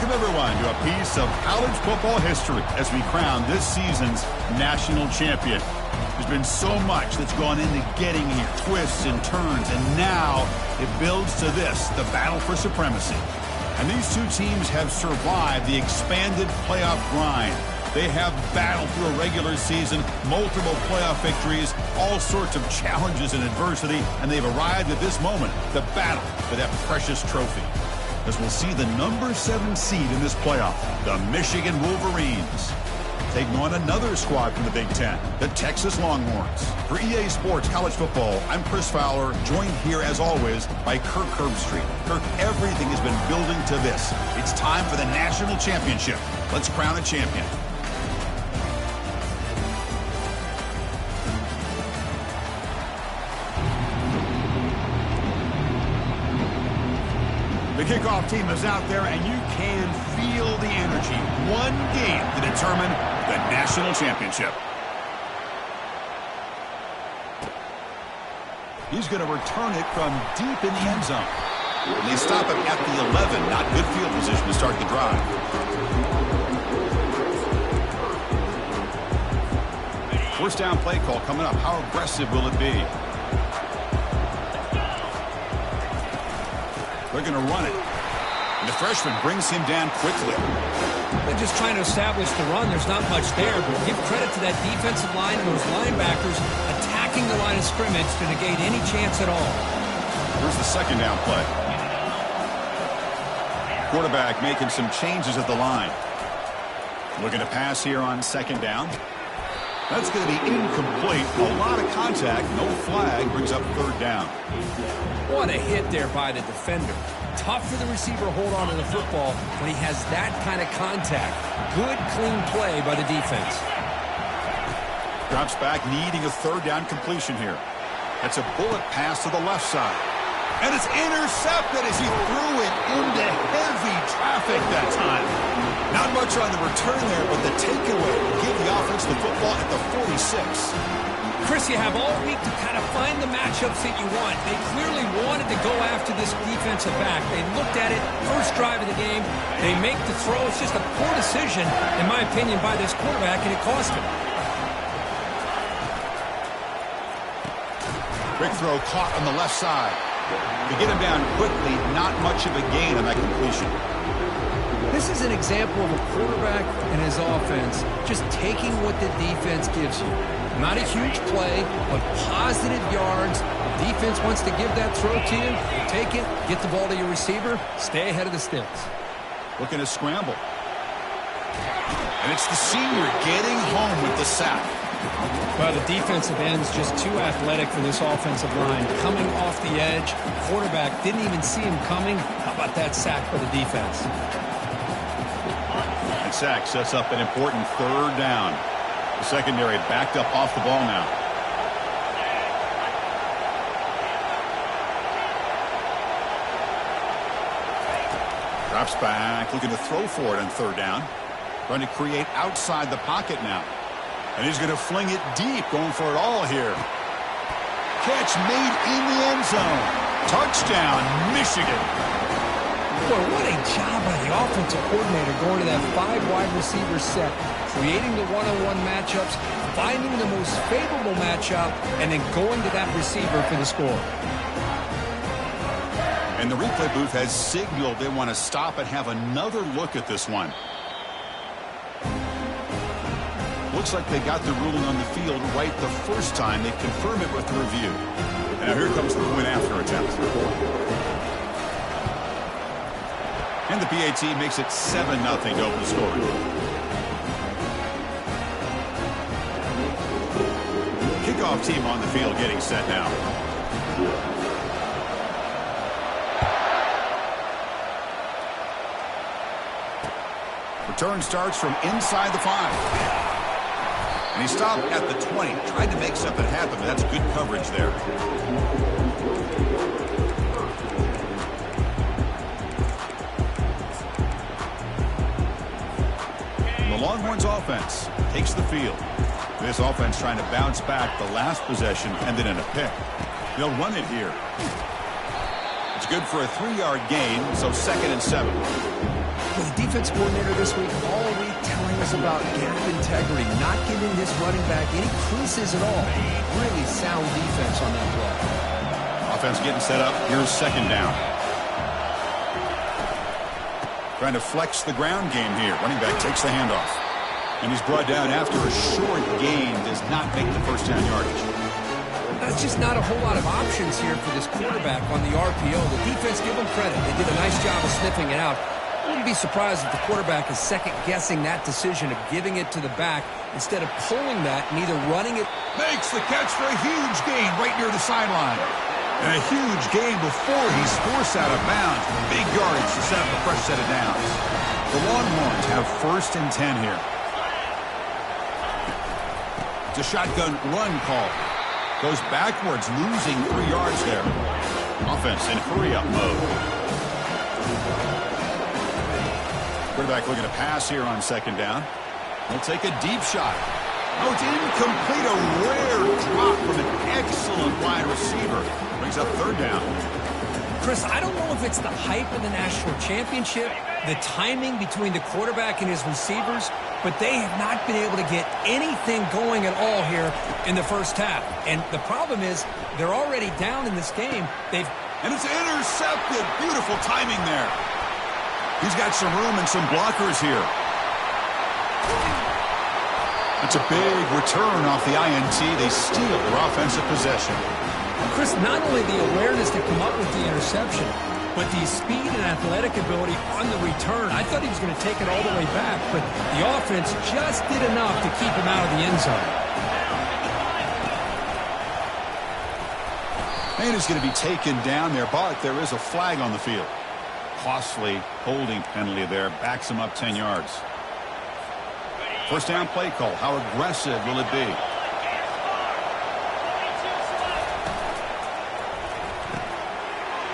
Welcome, everyone, to a piece of college football history as we crown this season's national champion. There's been so much that's gone into getting here, twists and turns, and now it builds to this, the battle for supremacy. And these two teams have survived the expanded playoff grind. They have battled through a regular season, multiple playoff victories, all sorts of challenges and adversity, and they've arrived at this moment, the battle for that precious trophy. As we'll see the number 7 seed in this playoff, the Michigan Wolverines, taking on another squad from the Big Ten, the Texas Longhorns. For EA Sports College Football, I'm Chris Fowler, joined here as always by Kirk Herbstreit. Kirk, everything has been building to this. It's time for the national championship. Let's crown a champion. The kickoff team is out there, and you can feel the energy. One game to determine the national championship. He's going to return it from deep in the end zone. And they stop him at the 11. Not good field position to start the drive. First down play call coming up. How aggressive will it be? They're going to run it. And the freshman brings him down quickly. They're just trying to establish the run. There's not much there, but give credit to that defensive line and those linebackers attacking the line of scrimmage to negate any chance at all. Here's the second down play. Quarterback making some changes at the line. Looking to pass here on second down. That's going to be incomplete. A lot of contact. No flag. Brings up third down. What a hit there by the defender. Tough for the receiver to hold on to the football when he has that kind of contact. Good, clean play by the defense. Drops back, needing a third down completion here. That's a bullet pass to the left side. And it's intercepted as he threw it into heavy traffic that time. Not much on the return there, but the takeaway will give the offense the football at the 46. Chris, you have all week to kind of find the matchups that you want. They clearly wanted to go after this defensive back. They looked at it, first drive of the game. They make the throw. It's just a poor decision, in my opinion, by this quarterback, and it cost him. Big throw caught on the left side. To get him down quickly, not much of a gain on that completion. This is an example of a quarterback and his offense just taking what the defense gives you. Not a huge play, but positive yards. The defense wants to give that throw to you. You take it, get the ball to your receiver, stay ahead of the sticks. Looking to scramble. And it's the senior getting home with the sack. Well, the defensive end's just too athletic for this offensive line. Coming off the edge, quarterback didn't even see him coming. How about that sack by the defense? And sack sets up an important third down. The secondary backed up off the ball now. Drops back, looking to throw for it on third down. Trying to create outside the pocket now. And he's going to fling it deep, going for it all here. Catch made in the end zone. Touchdown, Michigan. Boy, what a job by the offensive coordinator going to that 5 wide receiver set, creating the one-on-one matchups, finding the most favorable matchup, and then going to that receiver for the score. And the replay booth has signaled they want to stop and have another look at this one. Looks like they got the ruling on the field right the first time. They confirm it with the review. And now here comes the point after attempt. And the PAT makes it 7-0 to open the scoring. Kickoff team on the field getting set now. Return starts from inside the 5. And he stopped at the 20. Tried to make something happen, but that's good coverage there. The Longhorns offense takes the field. This offense trying to bounce back the last possession, ended in a pick. They'll run it here. It's good for a 3-yard gain, so 2nd and 7. Well, the defense coordinator this week all week telling us about gap integrity, not giving this running back any creases at all. Really sound defense on that play. Offense getting set up. Here's second down. Trying to flex the ground game here. Running back takes the handoff. And he's brought down after a short gain. Does not make the first down yardage. That's just not a whole lot of options here for this quarterback on the RPO. The defense, give them credit. They did a nice job of sniffing it out. I wouldn't be surprised if the quarterback is second-guessing that decision of giving it to the back instead of pulling that and either running it. Makes the catch for a huge gain right near the sideline. And a huge gain before he's forced out of bounds. Big yardage to set up a fresh set of downs. The Longhorns have 1st and 10 here. It's a shotgun run call. Goes backwards, losing 3 yards there. Offense in hurry-up mode. Quarterback looking to pass here on second down. He'll take a deep shot. Oh, it's incomplete. A rare drop from an excellent wide receiver. Brings up third down. Chris, I don't know if it's the hype of the national championship, the timing between the quarterback and his receivers, but they have not been able to get anything going at all here in the first half. And the problem is they're already down in this game. And it's intercepted. Beautiful timing there. He's got some room and some blockers here. That's a big return off the INT. They steal their offensive possession. Chris, not only the awareness to come up with the interception, but the speed and athletic ability on the return. I thought he was going to take it all the way back, but the offense just did enough to keep him out of the end zone. And he's going to be taken down there, but there is a flag on the field. Costly holding penalty there. Backs him up 10 yards. First down play call. How aggressive will it be?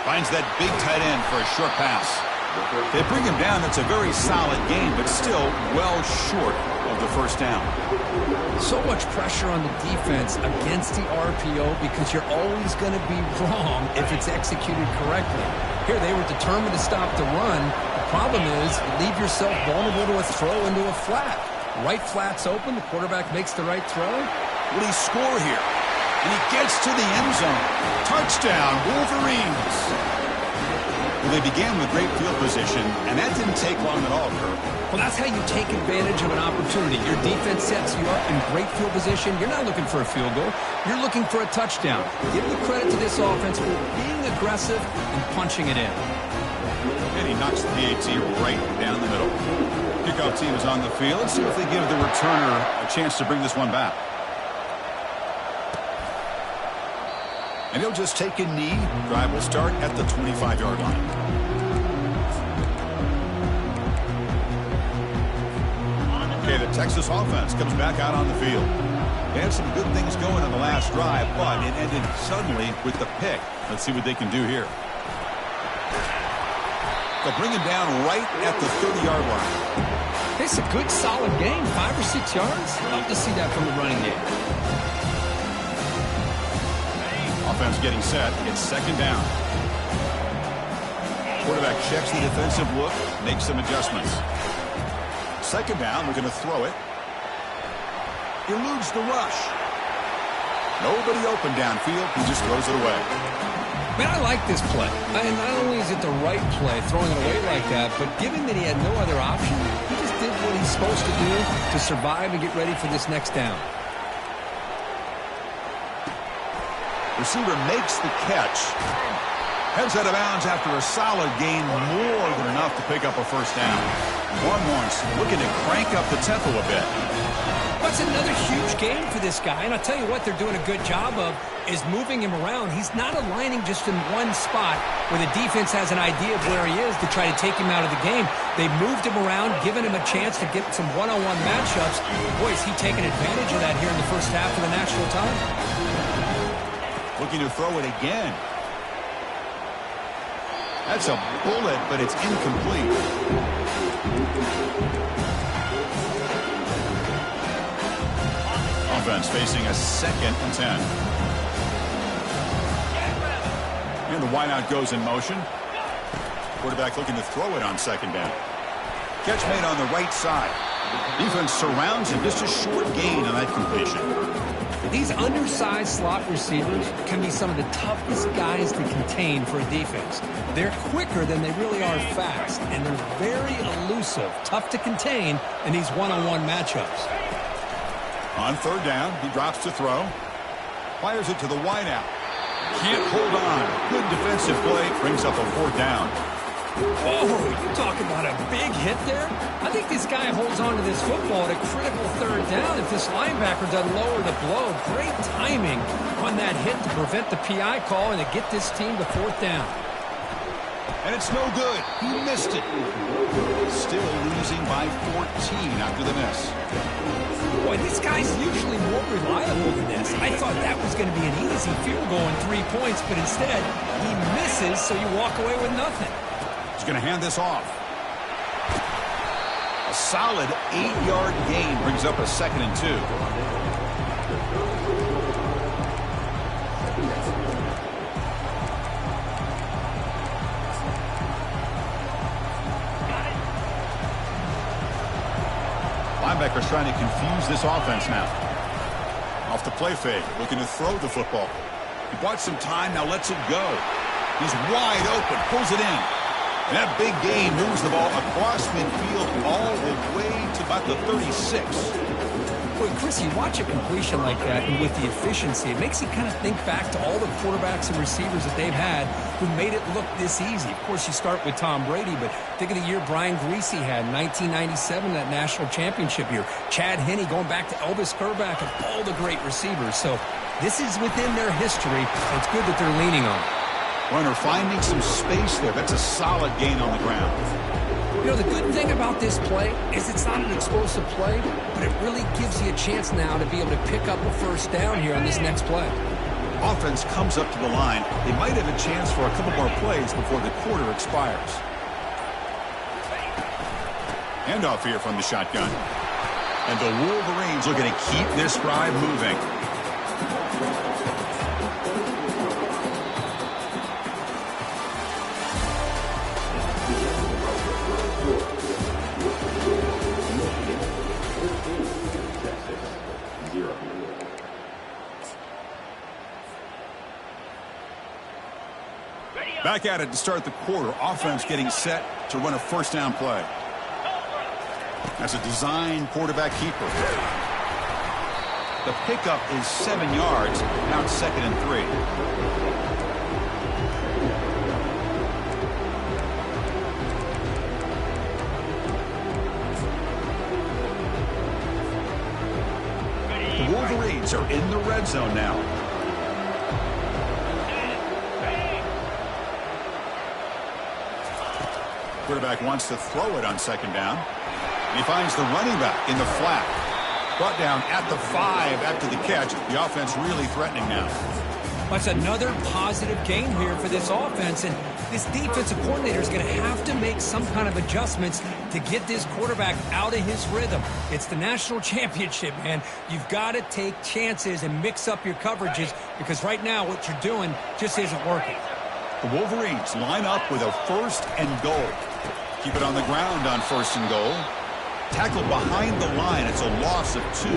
Finds that big tight end for a short pass. They bring him down. That's a very solid game, but still well short of the first down. So much pressure on the defense against the RPO because you're always going to be wrong if it's executed correctly. Here they were determined to stop the run. The problem is you leave yourself vulnerable to a throw into a flat. Right flat's open. The quarterback makes the right throw. Will he score here? And he gets to the end zone. Touchdown, Wolverines. Well, they began with great field position, and that didn't take long at all, Kirk. Well, that's how you take advantage of an opportunity. Your defense sets you up in great field position. You're not looking for a field goal. You're looking for a touchdown. Give the credit to this offense for being aggressive and punching it in. And he knocks the PAT right down the middle. Kickoff team is on the field. Let's see if they give the returner a chance to bring this one back. And he'll just take a knee. Drive will start at the 25-yard line. Okay, the Texas offense comes back out on the field. They had some good things going on the last drive, but it ended suddenly with the pick. Let's see what they can do here. They'll bring him down right at the 30-yard line. It's a good, solid game, 5 or 6 yards. Love to see that from the running game. Offense getting set. It's second down. Quarterback checks the defensive look, makes some adjustments. Second down, we're going to throw it. Eludes the rush. Nobody open downfield. He just throws it away. Man, I like this play. And not only is it the right play, throwing it away like that, but given that he had no other option, he just did what he's supposed to do to survive and get ready for this next down. Receiver makes the catch. Heads out of bounds after a solid gain, more than enough to pick up a first down. Longhorns looking to crank up the tempo a bit. That's another huge game for this guy. And I'll tell you what they're doing a good job of is moving him around. He's not aligning just in one spot where the defense has an idea of where he is to try to take him out of the game. They've moved him around, given him a chance to get some one-on-one matchups. Boy, is he taking advantage of that here in the first half of the national title. Looking to throw it again. That's a bullet, but it's incomplete. Offense facing a 2nd and 10. And the wideout goes in motion. Quarterback looking to throw it on second down. Catch made on the right side. Defense surrounds him. Just a short gain on that completion. These undersized slot receivers can be some of the toughest guys to contain for a defense. They're quicker than they really are fast, and they're very elusive, tough to contain in these one-on-one matchups. On third down, he drops to throw. Fires it to the wideout. Can't hold on. Good defensive play. Brings up a fourth down. Oh, you talk about a big hit there? I think this guy holds on to this football at a critical third down if this linebacker doesn't lower the blow. Great timing on that hit to prevent the PI call and to get this team to fourth down. And it's no good. He missed it. Still losing by 14 after the miss. Boy, this guy's usually more reliable than this. I thought that was going to be an easy field goal in 3 points, but instead he misses, so you walk away with nothing. He's going to hand this off. A solid 8-yard gain brings up a 2nd and 2. Linebacker's trying to confuse this offense now. Off the play fake, looking to throw the football. He bought some time, now lets it go. He's wide open, pulls it in. And that big gain moves the ball across midfield all the way to about the 36. Boy, Chris, you watch a completion like that, and with the efficiency, it makes you kind of think back to all the quarterbacks and receivers that they've had who made it look this easy. Of course, you start with Tom Brady, but think of the year Brian Griese had in 1997, that national championship year. Chad Henne going back to Elvis Grbac and all the great receivers. So this is within their history, and it's good that they're leaning on it. Runner finding some space there. That's a solid gain on the ground. You know, the good thing about this play is it's not an explosive play, but it really gives you a chance now to be able to pick up a first down here on this next play. Offense comes up to the line. They might have a chance for a couple more plays before the quarter expires. Handoff here from the shotgun. And the Wolverines looking to keep this drive moving. Back at it to start the quarter. Offense getting set to run a first down play. That's a design quarterback keeper. The pickup is 7 yards. Now it's 2nd and 3. The Wolverines are in the red zone now. Quarterback wants to throw it on 2nd down. He finds the running back in the flat. Brought down at the 5 after the catch. The offense really threatening now. That's another positive gain here for this offense, and this defensive coordinator is going to have to make some kind of adjustments to get this quarterback out of his rhythm. It's the national championship, man. You've got to take chances and mix up your coverages, because right now what you're doing just isn't working. The Wolverines line up with a 1st and goal. Keep it on the ground on 1st and goal. Tackled behind the line. It's a loss of 2.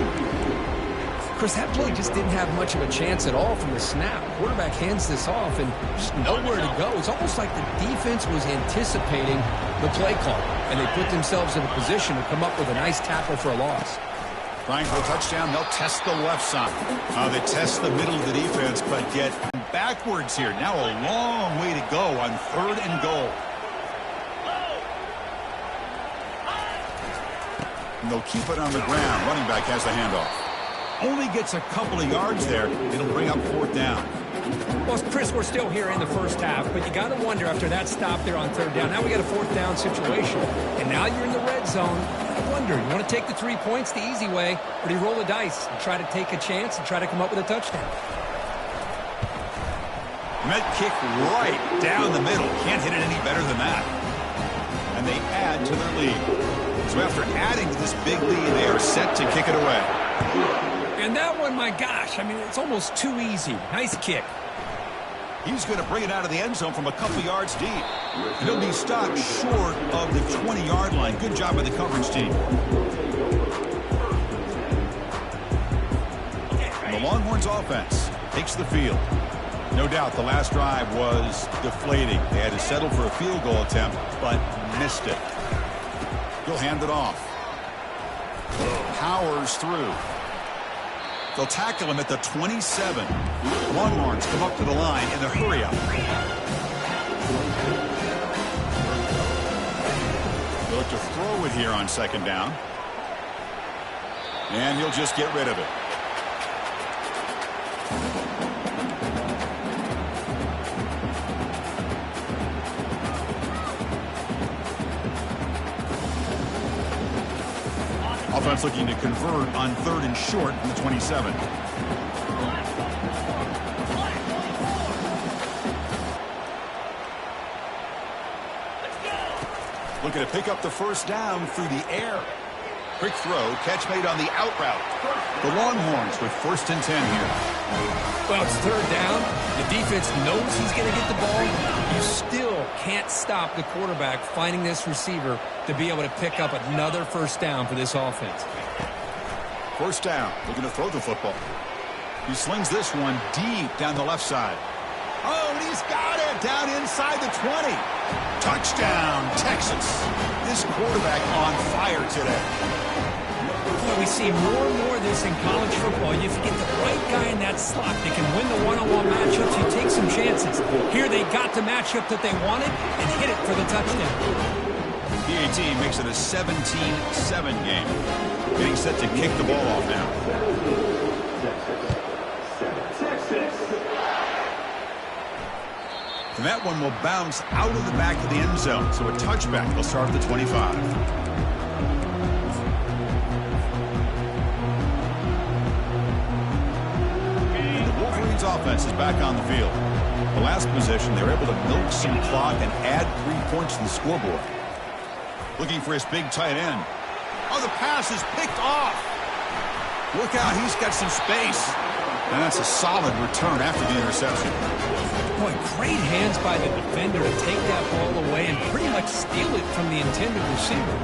Chris, that play just didn't have much of a chance at all from the snap. Quarterback hands this off and just nowhere to go. It's almost like the defense was anticipating the play call, and they put themselves in a position to come up with a nice tackle for a loss. Trying for a touchdown, they'll test the left side. They test the middle of the defense, but get backwards here. Now a long way to go on 3rd and goal. And they'll keep it on the ground. Running back has the handoff. Only gets a couple of yards there. It'll bring up 4th down. Well, Chris, we're still here in the first half, but you got to wonder after that stop there on 3rd down. Now we got a 4th down situation, and now you're in the red zone. I wonder, you want to take the 3 points the easy way, or do you roll the dice and try to take a chance and try to come up with a touchdown? Met kick right down the middle. Can't hit it any better than that. And they add to their lead. So after adding to this big lead, they are set to kick it away. And that one, my gosh, I mean, it's almost too easy. Nice kick. He's going to bring it out of the end zone from a couple yards deep. And he'll be stopped short of the 20-yard line. Good job by the coverage team. And the Longhorns offense takes the field. No doubt the last drive was deflating. They had to settle for a field goal attempt, but missed it. He'll hand it off. Powers through. They'll tackle him at the 27. Longhorns come up to the line in the hurry-up. They'll look to throw it here on second down. And he'll just get rid of it. Offense looking to convert on 3rd and short from the 27. Looking to pick up the first down through the air. Quick throw, catch made on the out route. The Longhorns with 1st and 10 here. Well, it's 3rd down. The defense knows he's going to get the ball. You still can't stop the quarterback finding this receiver to be able to pick up another first down for this offense. First down, looking to throw the football. He slings this one deep down the left side. Oh, and he's got it down inside the 20. Touchdown, Texas. This quarterback on fire today. We see more and more of this in college football. If you get the right guy in that slot, they can win the one-on-one matchups. You take some chances. Here they got the matchup that they wanted and hit it for the touchdown. PAT makes it a 17-7 game. Getting set to kick the ball off now. And that one will bounce out of the back of the end zone. So a touchback. They'll start at the 25. Offense is back on the field. The last possession, they were able to milk some clock and add 3 points to the scoreboard. Looking for his big tight end. Oh, the pass is picked off. Look out, he's got some space. And that's a solid return after the interception. Boy, great hands by the defender to take that ball away and pretty much steal it from the intended receiver.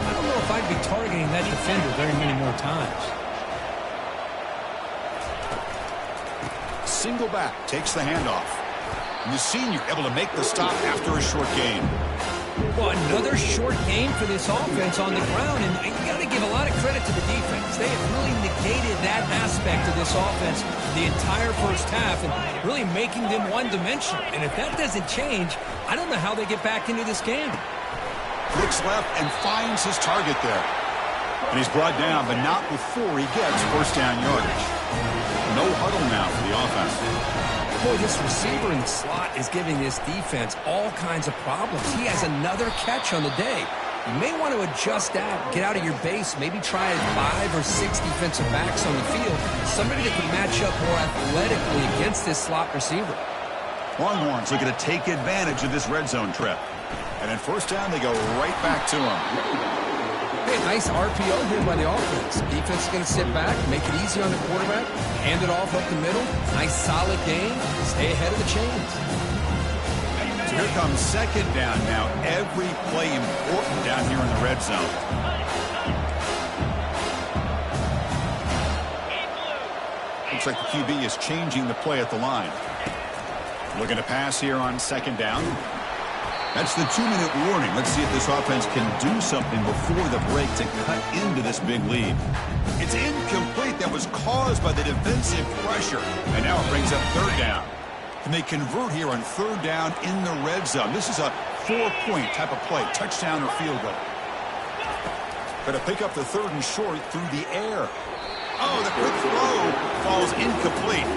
I don't know if I'd be targeting that defender very many more times. Single back takes the handoff. And the senior able to make the stop after a short gain. Well, another short game for this offense on the ground, and you got to give a lot of credit to the defense. They have really negated that aspect of this offense the entire first half and really making them one-dimensional. And if that doesn't change, I don't know how they get back into this game. Looks left and finds his target there. And he's brought down, but not before he gets first down yardage. No huddle now for the offense. Boy, this receiver in the slot is giving this defense all kinds of problems. He has another catch on the day. You may want to adjust that, get out of your base, maybe try 5 or 6 defensive backs on the field, somebody that can match up more athletically against this slot receiver. Longhorns looking to take advantage of this red zone trip. And then first down, they go right back to him. Hey, nice RPO here by the offense. Defense is going to sit back, make it easy on the quarterback, hand it off up the middle. Nice solid game. Stay ahead of the chains. So here comes second down now. Every play important down here in the red zone. Looks like the QB is changing the play at the line. Looking to pass here on second down. That's the 2-minute warning. Let's see if this offense can do something before the break to cut into this big lead. It's incomplete. That was caused by the defensive pressure. And now it brings up third down. Can they convert here on third down in the red zone? This is a 4-point type of play, touchdown or field goal. Got to pick up the 3rd and short through the air. Oh, the quick throw falls incomplete.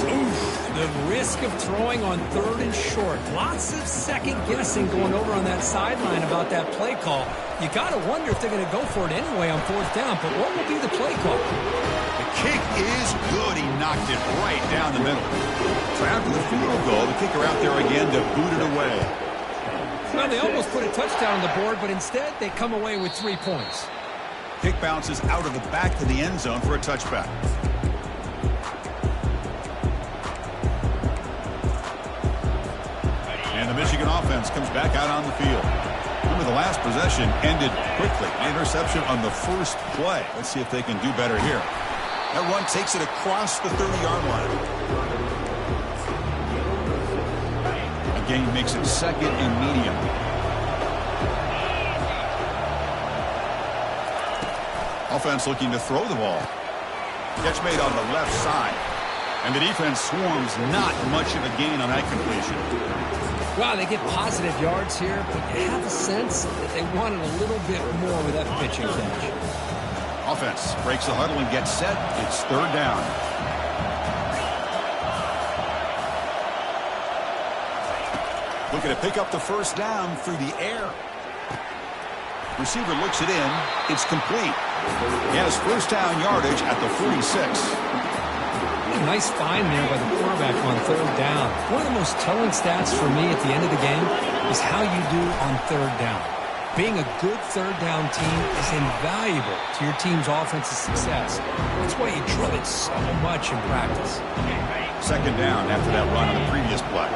Oof, the risk of throwing on 3rd and short. Lots of second guessing going over on that sideline about that play call. You got to wonder if they're going to go for it anyway on 4th down, but what will be the play call? The kick is good. He knocked it right down the middle. So after the field goal, the kicker out there again to boot it away. Well, they almost put a touchdown on the board, but instead they come away with 3 points. Kick bounces out of the back of the end zone for a touchback. Michigan offense comes back out on the field. Remember, the last possession ended quickly. An interception on the first play. Let's see if they can do better here. That run takes it across the 30-yard line. A gain makes it second and medium. Offense looking to throw the ball. Catch made on the left side. And the defense swarms not much of a gain on that completion. Wow, they get positive yards here, but you have a sense that they wanted a little bit more with that pitching catch. Offense breaks the huddle and gets set. It's third down. Looking to pick up the first down through the air. Receiver looks it in. It's complete. He has first down yardage at the 46. Nice find there by the quarterback on third down. One of the most telling stats for me at the end of the game is how you do on third down. Being a good third down team is invaluable to your team's offensive success. That's why you drill it so much in practice. Second down after that run on the previous play.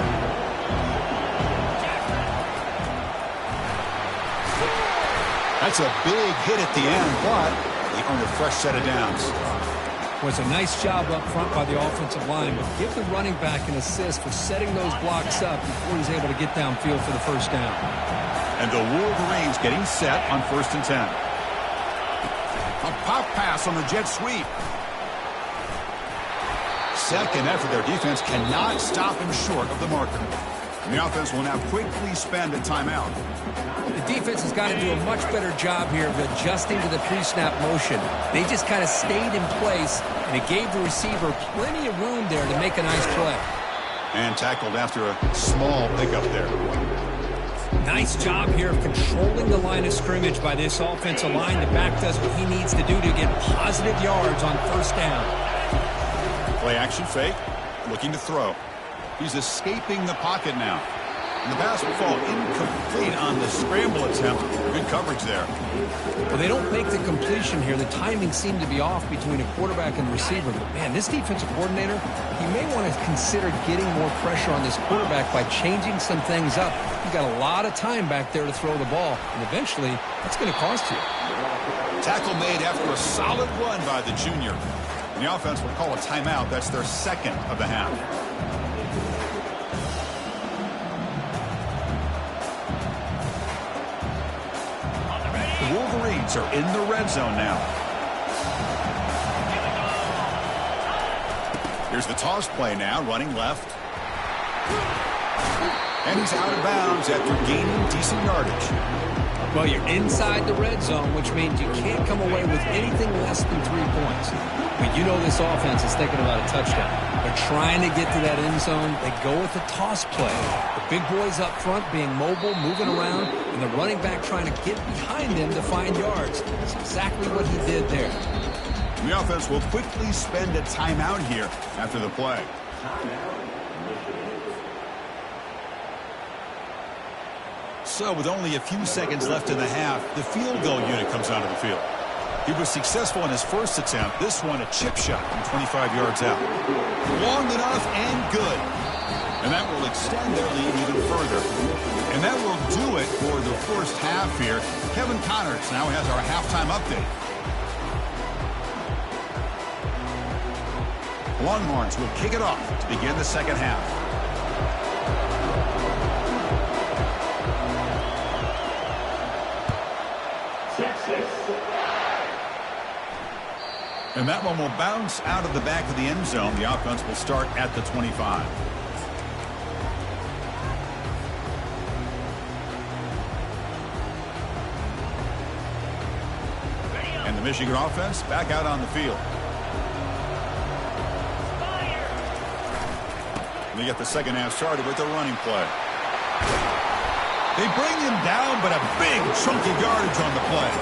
That's a big hit at the end, but they earn a fresh set of downs. Was a nice job up front by the offensive line, but give the running back an assist for setting those blocks up before he's able to get downfield for the first down. And the Wolverines getting set on 1st and 10. A pop pass on the jet sweep. Second effort, their defense cannot stop him short of the marker. And the offense will now quickly spend a timeout. The defense has got to do a much better job here of adjusting to the pre-snap motion. They just kind of stayed in place, and it gave the receiver plenty of room there to make a nice play. And tackled after a small pickup there. Nice job here of controlling the line of scrimmage by this offensive line. The back does what he needs to do to get positive yards on first down. Play action fake, looking to throw. He's escaping the pocket now. And the pass will fall incomplete on the scramble attempt. Good coverage there. Well, they don't make the completion here. The timing seemed to be off between a quarterback and the receiver. But, man, this defensive coordinator, he may want to consider getting more pressure on this quarterback by changing some things up. You've got a lot of time back there to throw the ball. And eventually, that's going to cost you. Tackle made after a solid run by the junior. And the offense will call a timeout. That's their second of the half. The Wolverines are in the red zone now. Here's the toss play now, running left. And he's out of bounds after gaining decent yardage. Well, you're inside the red zone, which means you can't come away with anything less than 3 points. But you know this offense is thinking about a touchdown. They're trying to get to that end zone. They go with the toss play. The big boys up front being mobile, moving around, and the running back trying to get behind them to find yards. That's exactly what he did there. The offense will quickly spend a timeout here after the play. So with only a few seconds left in the half, the field goal unit comes onto the field. He was successful in his first attempt. This one, a chip shot from 25 yards out. Long enough and good. And that will extend their lead even further. And that will do it for the first half here. Kevin Connors now has our halftime update. Longhorns will kick it off to begin the second half. And that one will bounce out of the back of the end zone. The offense will start at the 25. And the Michigan offense back out on the field. And they get the second half started with a running play. They bring him down, but a big chunk of yardage on the play.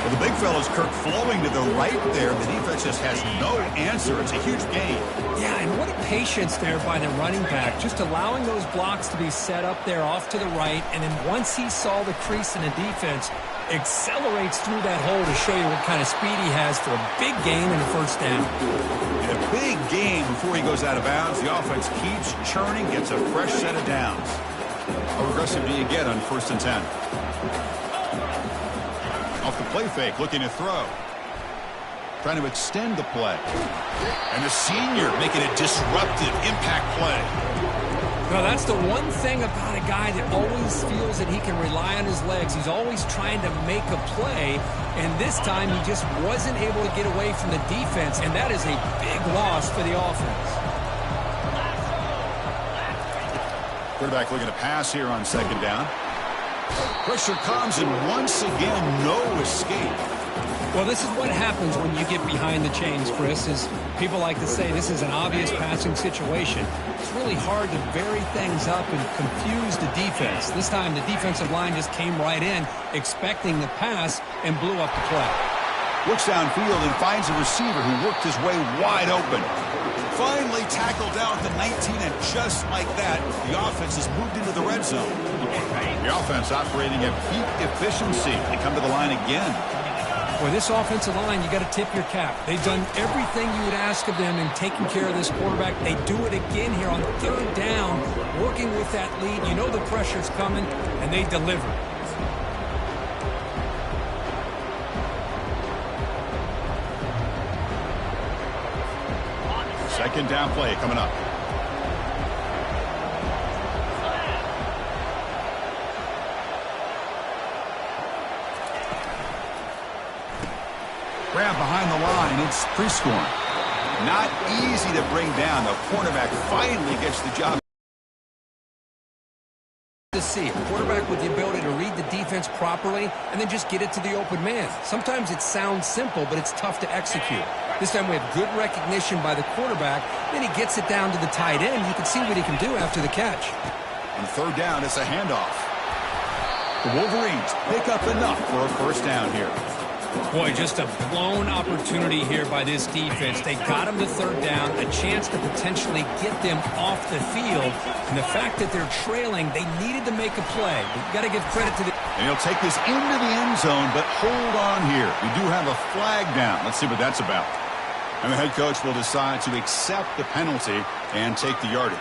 Well, the big fella's Kirk flowing to the right there. The defense just has no answer. It's a huge gain. Yeah, and what a patience there by the running back. Just allowing those blocks to be set up there off to the right. And then once he saw the crease in the defense, accelerates through that hole to show you what kind of speed he has for a big gain and a first down. And a big gain before he goes out of bounds. The offense keeps churning, gets a fresh set of downs. How aggressive do you get on 1st and 10? Off the play fake, looking to throw. Trying to extend the play. And the senior making a disruptive impact play. Well, that's the one thing about a guy that always feels that he can rely on his legs. He's always trying to make a play, and this time he just wasn't able to get away from the defense, and that is a big loss for the offense. Quarterback looking to pass here on 2nd down. Pressure comes, and once again, no escape. Well, this is what happens when you get behind the chains, Chris, is people like to say this is an obvious passing situation. It's really hard to vary things up and confuse the defense. This time the defensive line just came right in, expecting the pass, and blew up the play. Looks downfield and finds a receiver who worked his way wide open. Finally tackled down at the 19, and just like that, the offense has moved into the red zone. The offense operating at peak efficiency. They come to the line again. For this offensive line, you got to tip your cap. They've done everything you would ask of them in taking care of this quarterback. They do it again here on 3rd down, working with that lead. You know the pressure's coming, and they deliver. Second down play coming up. Grab behind the line. It's Prescorn. Not easy to bring down. The cornerback finally gets the job. To see a quarterback with the ability to read the defense properly and then just get it to the open man. Sometimes it sounds simple, but it's tough to execute. This time we have good recognition by the quarterback. Then he gets it down to the tight end. You can see what he can do after the catch. On 3rd down, it's a handoff. The Wolverines pick up enough for a 1st down here. Boy, just a blown opportunity here by this defense. They got him to 3rd down, a chance to potentially get them off the field. And the fact that they're trailing, they needed to make a play. You've got to give credit to the... And he'll take this into the end zone, but hold on here. We do have a flag down. Let's see what that's about. And the head coach will decide to accept the penalty and take the yardage.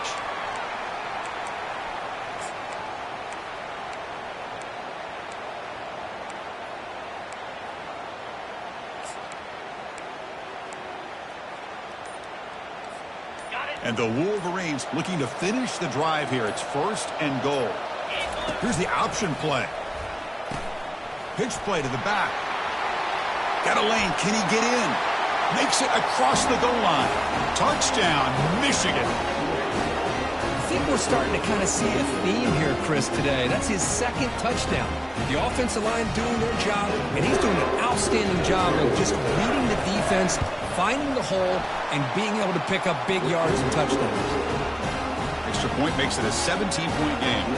And the Wolverines looking to finish the drive here. It's 1st and goal. Here's the option play. Pitch play to the back. Got a lane. Can he get in? Makes it across the goal line. Touchdown, Michigan. I think we're starting to kind of see a theme here, Chris, today. That's his 2nd touchdown. The offensive line doing their job, and he's doing an outstanding job of just reading the defense, finding the hole, and being able to pick up big yards and touchdowns. Extra point makes it a 17-point game.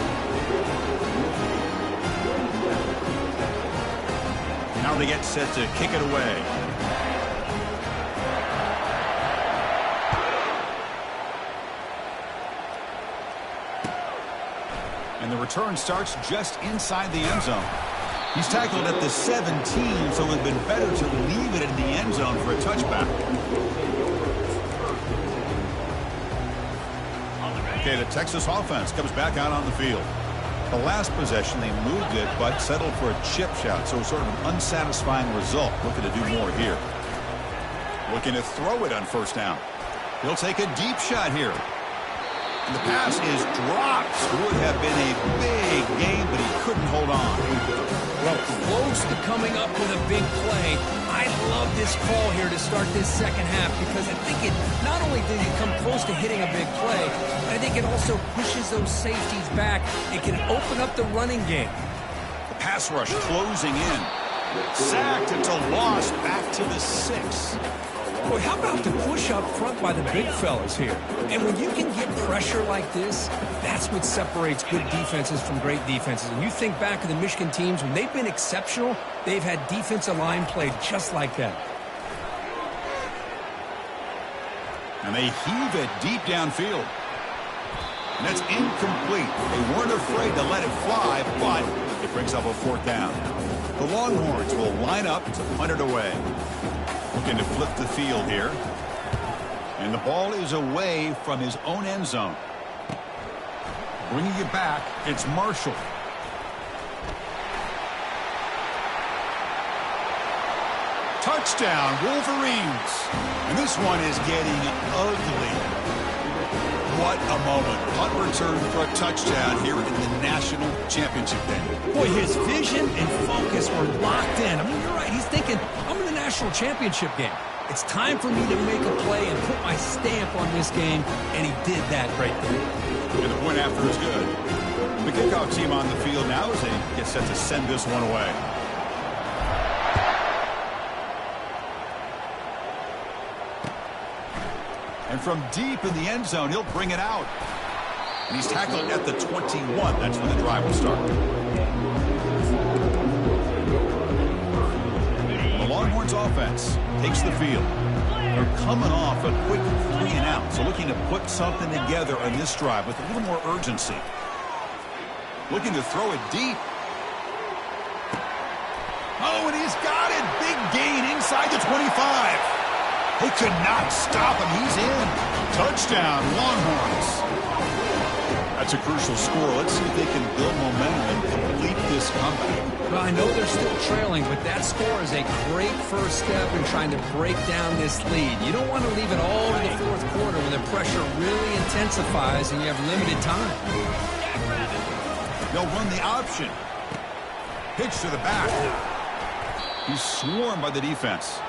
Now they get set to kick it away. And the return starts just inside the end zone. He's tackled at the 17, so it would have been better to leave it in the end zone for a touchback. Okay, the Texas offense comes back out on the field. The last possession, they moved it, but settled for a chip shot, so sort of an unsatisfying result. Looking to do more here. Looking to throw it on 1st down. He'll take a deep shot here. And the pass is dropped. Would have been a big game, but he couldn't hold on. Well, close to coming up with a big play. I love this call here to start this 2nd half because I think it not only did he come close to hitting a big play, but I think it also pushes those safeties back. It can open up the running game. The pass rush closing in. Sacked until lost back to the 6. Boy, how about the push up front by the big fellas here? And when you can get pressure like this, that's what separates good defenses from great defenses. And you think back to the Michigan teams, when they've been exceptional, they've had defensive line play just like that. And they heave it deep downfield. And that's incomplete. They weren't afraid to let it fly, but it brings up a 4th down. The Longhorns will line up to punt it away. Looking to flip the field here. And the ball is away from his own end zone. Bringing it back, it's Marshall. Touchdown, Wolverines. And this one is getting ugly. What a moment. Punt return for a touchdown here in the national championship game. Boy, his vision and focus were locked in. I mean, you're right. He's thinking, I'm in the national championship game. It's time for me to make a play and put my stamp on this game, and he did that right there. And the point after is good. The kickoff team on the field now as they get set to send this one away. And from deep in the end zone, he'll bring it out. And he's tackled at the 21. That's when the drive will start. The Longhorns offense takes the field. They're coming off a quick 3-and-out, so looking to put something together on this drive with a little more urgency. Looking to throw it deep. Oh, and he's got it. Big gain inside the 25. They could not stop him. He's in. Touchdown, Longhorns. That's a crucial score. Let's see if they can build momentum and complete this comeback. Well, I know they're still trailing, but that score is a great first step in trying to break down this lead. You don't want to leave it all to the fourth quarter when the pressure really intensifies and you have limited time. They'll run the option. Pitch to the back. He's swarmed by the defense.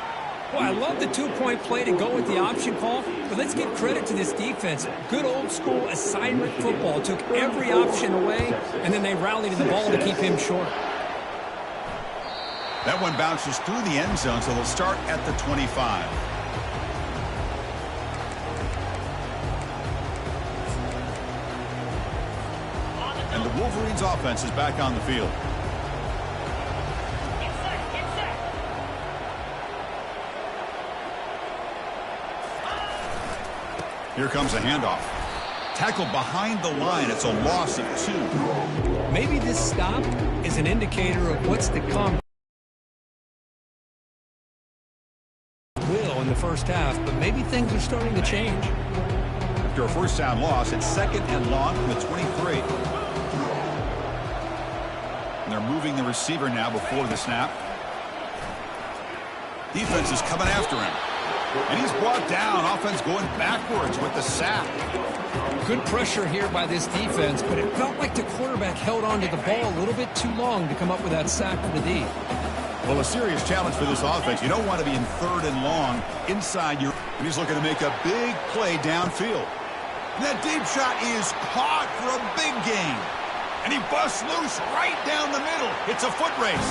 Well, I love the two-point play to go with the option call, but let's give credit to this defense. Good old-school assignment football. Took every option away, and then they rallied to the ball to keep him short. That one bounces through the end zone, so they'll start at the 25. And the Wolverines offense is back on the field. Here comes a handoff. Tackled behind the line. It's a loss of 2. Maybe this stop is an indicator of what's to come. Will in the first half, but maybe things are starting to change. After a first down loss, it's 2nd and long from the 23. And they're moving the receiver now before the snap. Defense is coming after him. And he's brought down. Offense going backwards with the sack. Good pressure here by this defense, but it felt like the quarterback held on to the ball a little bit too long to come up with that sack for the D. Well, a serious challenge for this offense. You don't want to be in 3rd and long inside your... And he's looking to make a big play downfield. And that deep shot is caught for a big gain. And he busts loose right down the middle. It's a foot race.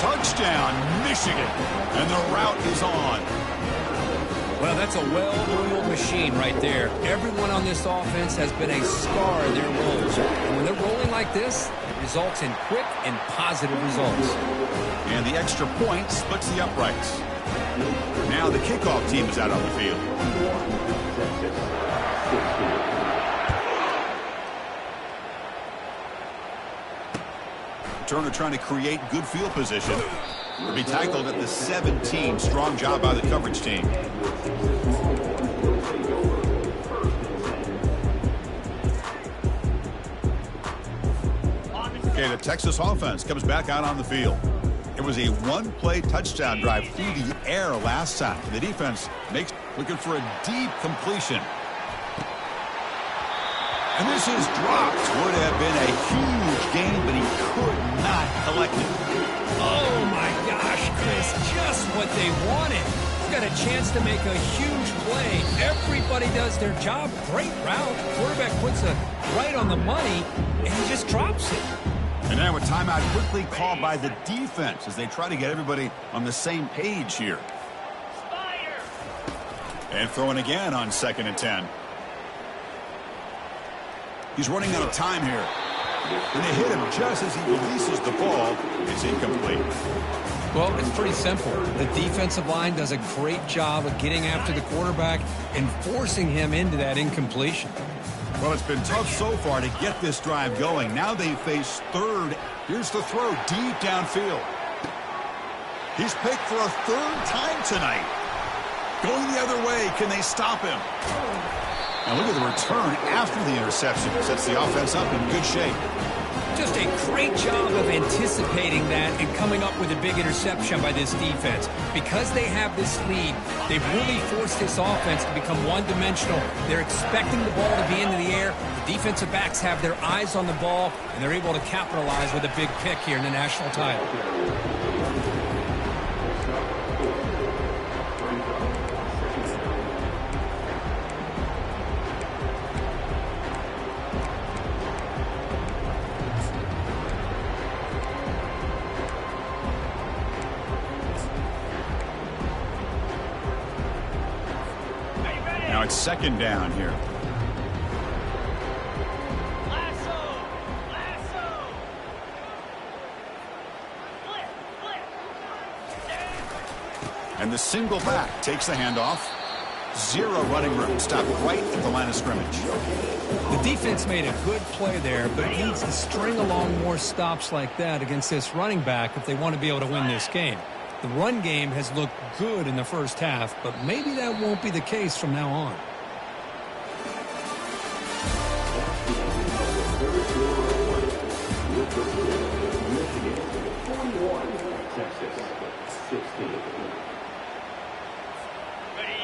Touchdown, Michigan. And the route is on. Well, that's a well-oiled machine right there. Everyone on this offense has been a star in their roles. And when they're rolling like this, it results in quick and positive results. And the extra point splits the uprights. Now the kickoff team is out on the field. Turner trying to create good field position. Will be tackled at the 17. Strong job by the coverage team. Okay, the Texas offense comes back out on the field. It was a one-play touchdown drive through the air last time. The defense looking for a deep completion. And this is dropped. Would have been a huge gain, but he could not collect it. Oh, my gosh, Chris, just what they wanted. He's got a chance to make a huge play. Everybody does their job. Great route. Quarterback puts it right on the money, and he just drops it. And now a timeout quickly called by the defense as they try to get everybody on the same page here. And throwing again on 2nd and 10. He's running out of time here. And they hit him just as he releases the ball. It's incomplete. Well, it's pretty simple. The defensive line does a great job of getting after the quarterback and forcing him into that incompletion. Well, it's been tough so far to get this drive going. Now they face 3rd. Here's the throw deep downfield. He's picked for a 3rd time tonight. Going the other way. Can they stop him? And look at the return after the interception. Sets the offense up in good shape. Just a great job of anticipating that and coming up with a big interception by this defense. Because they have this lead, they've really forced this offense to become one-dimensional. They're expecting the ball to be into the air. The defensive backs have their eyes on the ball, and they're able to capitalize with a big pick here in the national title. Now it's second down here. And the single back takes the handoff. Zero running room. Stopped right at the line of scrimmage. The defense made a good play there, but needs to string along more stops like that against this running back if they want to be able to win this game. The run game has looked good in the first half, but maybe that won't be the case from now on.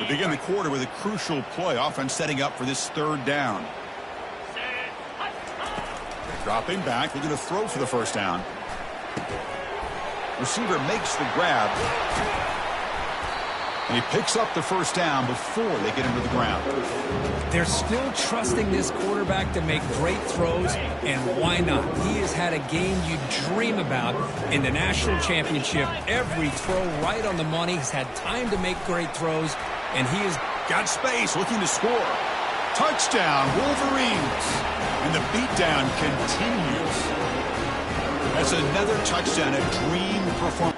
We begin the quarter with a crucial play. Offense setting up for this third down. Dropping back, looking to throw for the first down. Receiver makes the grab. And he picks up the first down before they get him to the ground. They're still trusting this quarterback to make great throws, and why not? He has had a game you dream about in the national championship. Every throw right on the money. He's had time to make great throws, and he has got space, looking to score. Touchdown, Wolverines. And the beatdown continues. That's another touchdown, a dream performance.